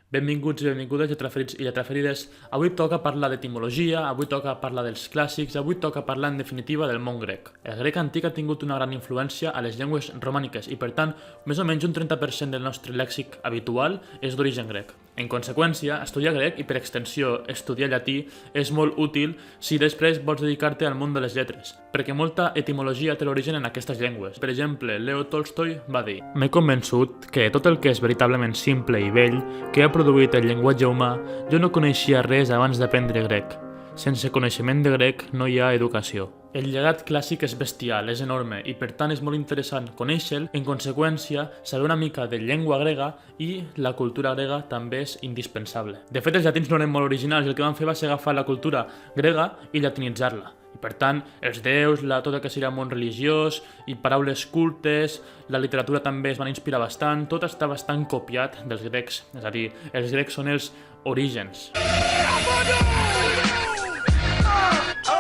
Benvinguts i benvingudes, lletraferits i lletraferides. Avui toca parlar d'etimologia, avui toca parlar dels clàssics, avui toca parlar en definitiva del món grec. El grec antic ha tingut una gran influència a les llengües romàniques i per tant, més o menys un 30% del nostre lèxic habitual és d'origen grec. En conseqüència, estudiar grec i per extensió estudiar llatí és molt útil si després vols dedicar-te al món de les lletres, perquè molta etimologia té l'origen en aquestes llengües. Per exemple, Leo Tolstoi va dir: "M'he convençut que tot el que és veritablement simple i vell que ha produït el llenguatge humà, jo no coneixia res abans d'aprendre grec. Sense coneixement de grec no hi ha educació." El llegat clàssic és bestial, és enorme, i per tant és molt interessant conèixer-lo. En conseqüència, saber una mica de llengua grega i la cultura grega també és indispensable. De fet, els llatins no eren molt originals i el que van fer va ser agafar la cultura grega i llatinitzar-la. I per tant, els déus, tot el que seria món religiós i paraules cultes, la literatura també es van inspirar bastant, tot està bastant copiat dels grecs, és a dir, els grecs són els orígens.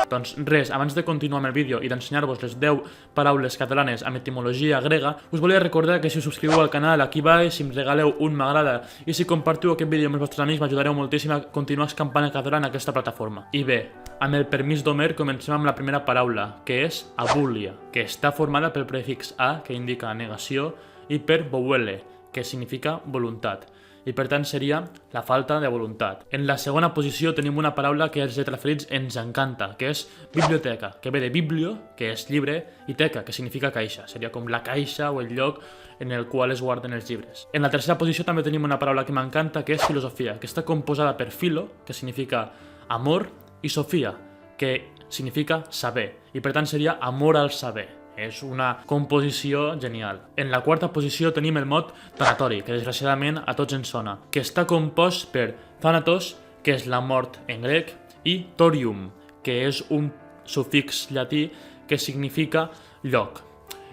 Doncs res, abans de continuar amb el vídeo i d'ensenyar-vos les 10 paraules catalanes amb etimologia grega, us volia recordar que si us subscriu al canal aquí baix, si em regaleu un m'agrada i si compartiu aquest vídeo amb els vostres amics m'ajudareu moltíssim a continuar escampant el català en aquesta plataforma. I bé, amb el permís d'Homer comencem amb la primera paraula, que és abúlia, que està formada pel prefix a, que indica negació, i per vouele, que significa voluntat. I per tant seria la falta de voluntat. En la segona posició tenim una paraula que als lletraferits ens encanta, que és biblioteca, que ve de biblio, que és llibre, i teca, que significa caixa. Seria com la caixa o el lloc en el qual es guarden els llibres. En la tercera posició també tenim una paraula que m'encanta, que és filosofia, que està composada per filo, que significa amor, i sofia, que significa saber. I per tant seria amor al saber. És una composició genial. En la quarta posició tenim el mot tanatori, que desgraciadament a tots ens sona, que està compost per thanatos, que és la mort en grec, i thorium, que és un sufix llatí que significa lloc.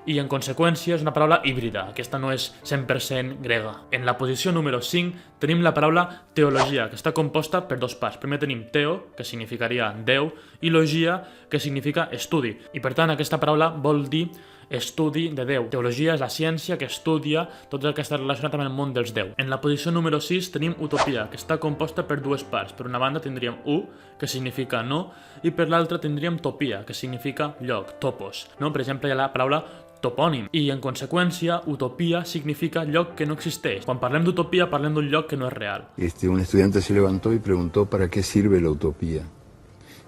I en conseqüència és una paraula híbrida, aquesta no és 100% grega. En la posició número 5 tenim la paraula teologia, que està composta per dos parts. Primer tenim teo, que significaria Déu, i logia, que significa estudi. I per tant aquesta paraula vol dir estudi de Déu. Teologia és la ciència que estudia tot el que està relacionat amb el món dels déus. En la posició número 6 tenim utopia, que està composta per dues parts. Per una banda tindríem que significa no, i per l'altra tindríem topia, que significa lloc, topos. No? Per exemple, hi ha la paraula topònim. I en conseqüència, utopia significa lloc que no existeix. Quan parlem d'utopia, parlem d'un lloc que no és real. Un estudiante se levantó y preguntó ¿para qué sirve la utopía?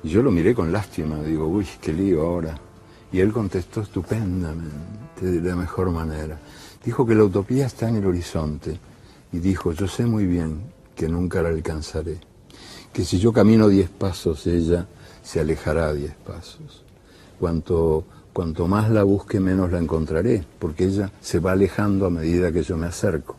Y yo lo miré con lástima, digo, uy, qué lío ahora. Y él contestó estupendamente, de la mejor manera. Dijo que la utopía está en el horizonte. Y dijo, yo sé muy bien que nunca la alcanzaré. Que si yo camino 10 pasos, ella se alejará 10 pasos. Cuanto más la busque, menos la encontraré, porque ella se va alejando a medida que yo me acerco.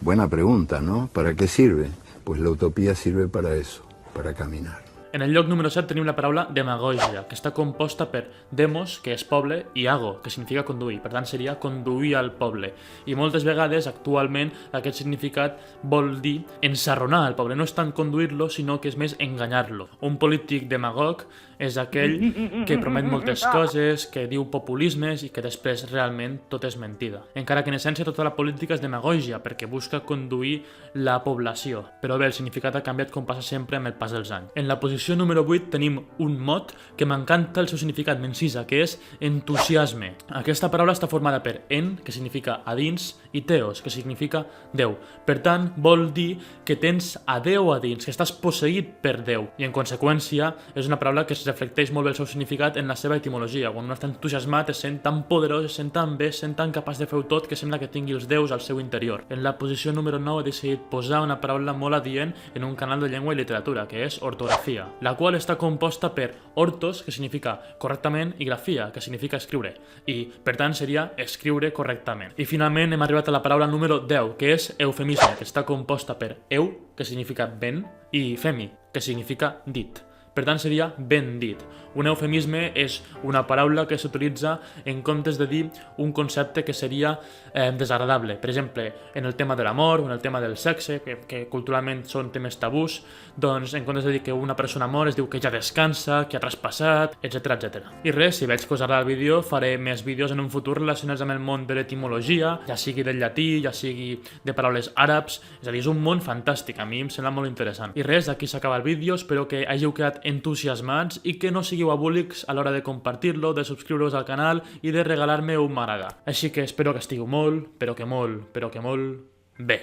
Buena pregunta, ¿no? ¿Para qué sirve? Pues la utopía sirve para eso, para caminar. En el lloc número 7 tenim la paraula demagogia, que està composta per demos, que és poble, i ago, que significa conduir. Per tant, seria conduir al poble. I moltes vegades, actualment, aquest significat vol dir ensarronar el poble. No és tant conduir-lo, sinó que és més enganyar-lo. Un polític demagog és aquell que promet moltes coses, que diu populismes i que després realment tot és mentida. Encara que en essència tota la política és demagogia, perquè busca conduir la població. Però bé, el significat ha canviat com passa sempre amb el pas dels anys. En la posició número 8 tenim un mot que m'encanta el seu significat, m'encisa, que és entusiasme. Aquesta paraula està formada per en, que significa a dins, i teos, que significa Déu. Per tant, vol dir que tens a Déu a dins, que estàs posseït per Déu. I en conseqüència és una paraula que es reflecteix molt bé el seu significat en la seva etimologia. Quan un està entusiasmat es sent tan poderós, es sent tan bé, es sent tan capaç de fer-ho tot que sembla que tingui els déus al seu interior. En la posició número 9 he decidit posar una paraula molt adient en un canal de llengua i literatura, que és ortografia, la qual està composta per ortos, que significa correctament, i grafia, que significa escriure. I, per tant, seria escriure correctament. I finalment hem arribat a la paraula número 10, que és eufemisme, que està composta per eu, que significa ben, i femi, que significa dit. Per tant, seria ben dit. Un eufemisme és una paraula que s'utilitza en comptes de dir un concepte que seria desagradable. Per exemple, en el tema de l'amor o en el tema del sexe, que culturalment són temes tabús, doncs en comptes de dir que una persona mor es diu que ja descansa, que ha traspassat, etc etc. I res, si veig que us agrada el vídeo, faré més vídeos en un futur relacionats amb el món de l'etimologia, ja sigui del llatí, ja sigui de paraules àrabs, és a dir, és un món fantàstic, a mi em sembla molt interessant. I res, aquí s'acaba el vídeo, espero que hàgiu quedat entusiasmats i que no sigueu abúlics a l'hora de compartir-lo, de subscriure-us al canal i de regalar-me un m'agrada. Així que espero que estigueu molt, però que molt bé.